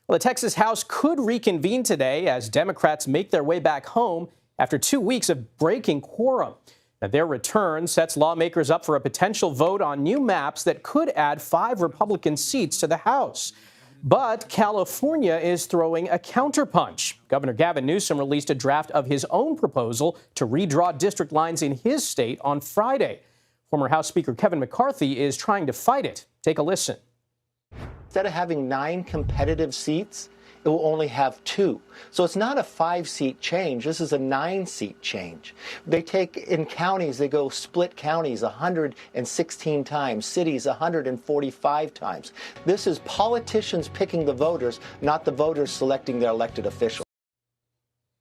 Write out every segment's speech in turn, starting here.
Well, the Texas House could reconvene today as Democrats make their way back home after 2 weeks of breaking quorum. Now, their return sets lawmakers up for a potential vote on new maps that could add 5 Republican seats to the House. But California is throwing a counterpunch. Governor Gavin Newsom released a draft of his own proposal to redraw district lines in his state on Friday. Former House Speaker Kevin McCarthy is trying to fight it. Take a listen. Instead of having 9 competitive seats, it will only have 2. So it's not a 5-seat change. This is a 9-seat change. They take in counties, they go split counties 116 times, cities 145 times. This is politicians picking the voters, not the voters selecting their elected officials.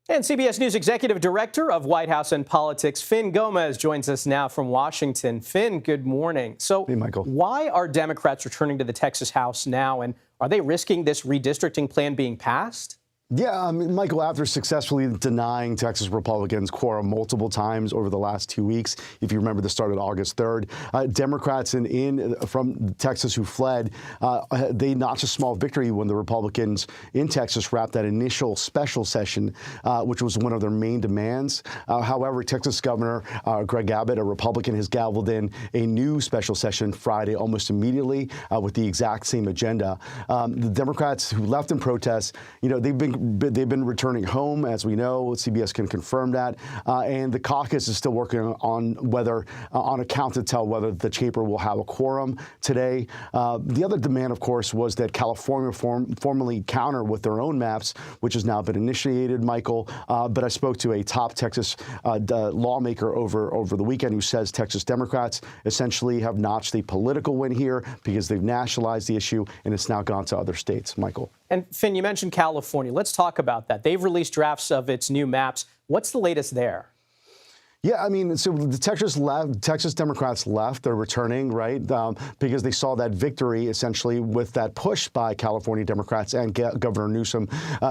And CBS News Executive Director of White House and Politics, Fin Gómez, joins us now from Washington. Fin, good morning. So, hey, Michael. Why are Democrats returning to the Texas House now, and are they risking this redistricting plan being passed? Yeah, Michael, after successfully denying Texas Republicans quorum multiple times over the last 2 weeks, if you remember, this started August 3rd, Democrats from Texas who fled, they notched a small victory when the Republicans in Texas wrapped that initial special session, which was one of their main demands. However, Texas Governor Greg Abbott, a Republican, has gavelled in a new special session Friday almost immediately with the exact same agenda. The Democrats who left in protest, they've been returning home, as we know. CBS can confirm that. And the caucus is still working on on a count to tell whether the chamber will have a quorum today. The other demand, of course, was that California formally counter with their own maps, which has now been initiated, Michael. But I spoke to a top Texas lawmaker over the weekend who says Texas Democrats essentially have notched a political win here because they've nationalized the issue and it's now gone to other states, Michael. And Fin, you mentioned California. Let's talk about that. They've released drafts of its new maps. What's the latest there? Yeah, I mean, so the Texas Democrats left. They're returning, right, because they saw that victory essentially with that push by California Democrats and Governor Newsom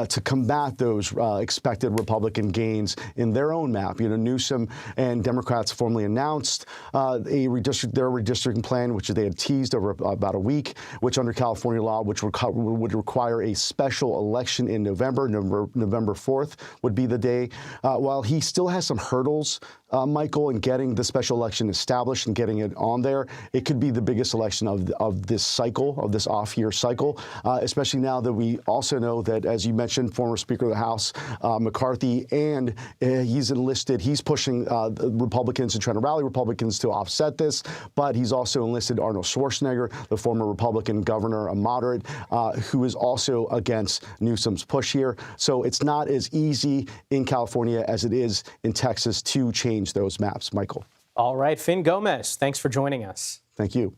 to combat those expected Republican gains in their own map. Newsom and Democrats formally announced their redistricting plan, which they had teased over about a week, which under California law, which would require a special election in November 4th would be the day. While he still has some hurdles, Michael, in getting the special election established and getting it on there, it could be the biggest election of this cycle, of this off-year cycle, especially now that we also know that, as you mentioned, former Speaker of the House, McCarthy, and he's pushing Republicans and trying to rally Republicans to offset this, but he's also enlisted Arnold Schwarzenegger, the former Republican governor, a moderate, who is also against Newsom's push here. So it's not as easy in California as it is in Texas to change those maps, Michael. All right, Fin Gómez, thanks for joining us. Thank you.